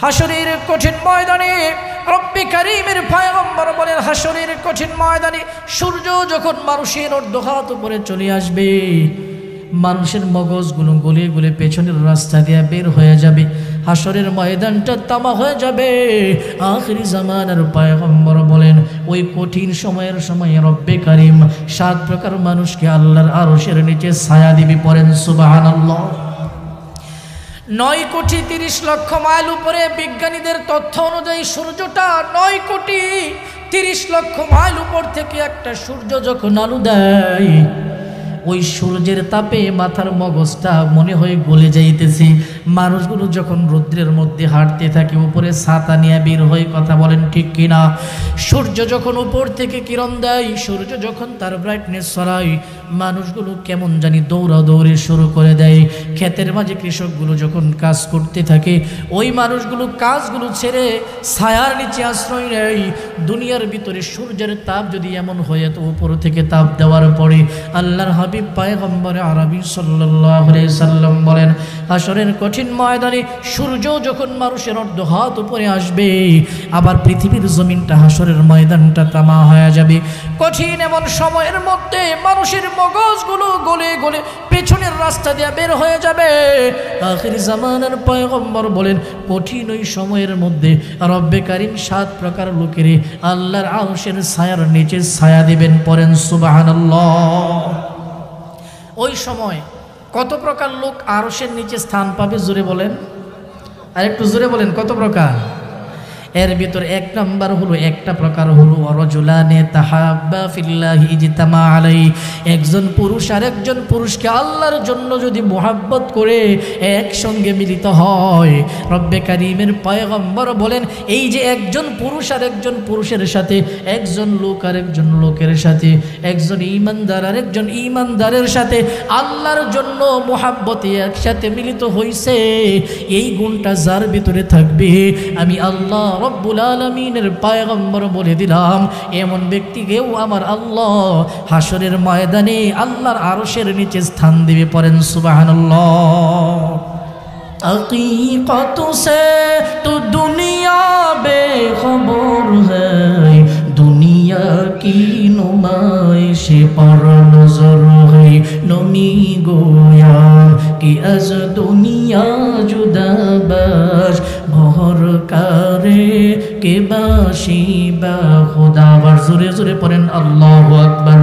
হাসরের কঠিন ময়দানে রব্বে কারীমের পয়গম্বর বলেন, হাসরের কঠিন ময়দানে সূর্য যখন মানুষের অর্ধহাত উপরে চলে আসবে, মানুষের মগজগুলো গলে গলে পেছনের রাস্তা দিয়ে বের হয়ে যাবে, হাসরের ময়দানটা তামা হয়ে যাবে। আখিরি জামানার পয়গম্বর বলেন, ওই কঠিন সময়ের সময় রব্বে কারীম 7 প্রকার মানুষকে আল্লাহর আরশের নিচে ছায়া দিবে। পড়েন সুবহানাল্লাহ। 9 কোটি 30 লক্ষ মাইল উপরে বিজ্ঞানীদের তথ্য অনুযায়ী সূর্যটা 9 কোটি 30 লক্ষ মাইল উপর থেকে একটা সূর্য যখন আলো দেয়, ওই সূর্যের তাপে মাথার মগজটা মনে হয় গলে যাইতেছে। মানুষগুলো যখন রৌদ্রের মধ্যে হাঁটতে থাকে, উপরে ছাতা নিয়ে বের হয়ে, কথা বলেন ঠিক কিনা? সূর্য যখন উপর থেকে কিরণ দেয়, সূর্য যখন তার ব্রাইটনেস ছড়ায়, মানুষগুলো কেমন জানি দৌড়াদৌড়ি শুরু করে দেয়। ক্ষেতের মাঝে কৃষকগুলো যখন কাজ করতে থাকে, ওই মানুষগুলো কাজগুলো ছেড়ে ছায়ার নিচে আশ্রয় নেয়। দুনিয়ার ভিতরে সূর্যের তাপ যদি এমন হয়ে, তো উপর থেকে তাপ দেওয়ার পরে আল্লাহর হাবিব পয়গম্বর আরবি সাল্লাল্লাহু আলাইহি সাল্লাম বলেন, হাসরের কঠিন ময়দানে সূর্য যখন মানুষের অর্ধহাত উপরে আসবে, আবার পৃথিবীর জমিনটা, হাসরের ময়দানটা তামা হয়ে যাবে। কঠিন এমন সময়ের মধ্যে মানুষের মগজগুলো গলে গলে পেছনের রাস্তা দিয়ে বের হয়ে যাবে। আখির জামানার পয়গম্বর বলেন, কঠিন ওই সময়ের মধ্যে রব্বে কারীম 7 প্রকার লোকের আল্লাহর আরশের ছায়ার নিচে ছায়া দিবেন। পড়েন সুবহানাল্লাহ। ওই সময় কত প্রকার লোক আরশের নিচে স্থান পাবে? জোরে বলেন, আর একটু জোরে বলেন, কত প্রকার? এর ভিতর 1 নাম্বার হলো, একটা প্রকার হলো রাজুলানে তাহাব্বা ফিল্লাহি ইজতামা আলাইহি, একজন পুরুষ আর একজন পুরুষকে আল্লাহর জন্য যদি মুহাব্বত করে একসঙ্গে মিলিত হয়, রব্বে কারীমের পয়গম্বর বলেন, এই যে একজন পুরুষ আর একজন পুরুষের সাথে, একজন লোক আর একজন লোকের সাথে, একজন ঈমানদার আর একজন ঈমানদারের সাথে আল্লাহর জন্য মুহাব্বতে একসাথে মিলিত হইছে, এই গুণটা যার ভিতরে থাকবে, আমি আল্লাহ রব্বুল আলামিনের পয়গম্বর বলে দিলাম, এমন ব্যক্তিকেও আমার আল্লাহ হাসরের ময়দানে আল্লাহর আরশের নিচে স্থান দিবে। পড়েন সুবহানাল্লাহ। हकीकत से तो दुनिया बेखबर है, दुनिया की नुमाइश पर नजर है, नमी गोया कि अज दुनिया जुदा बाश भर करे के बाशी बा खुदा। जोरे जोरे पढ़ेन अल्लाहु আকবার।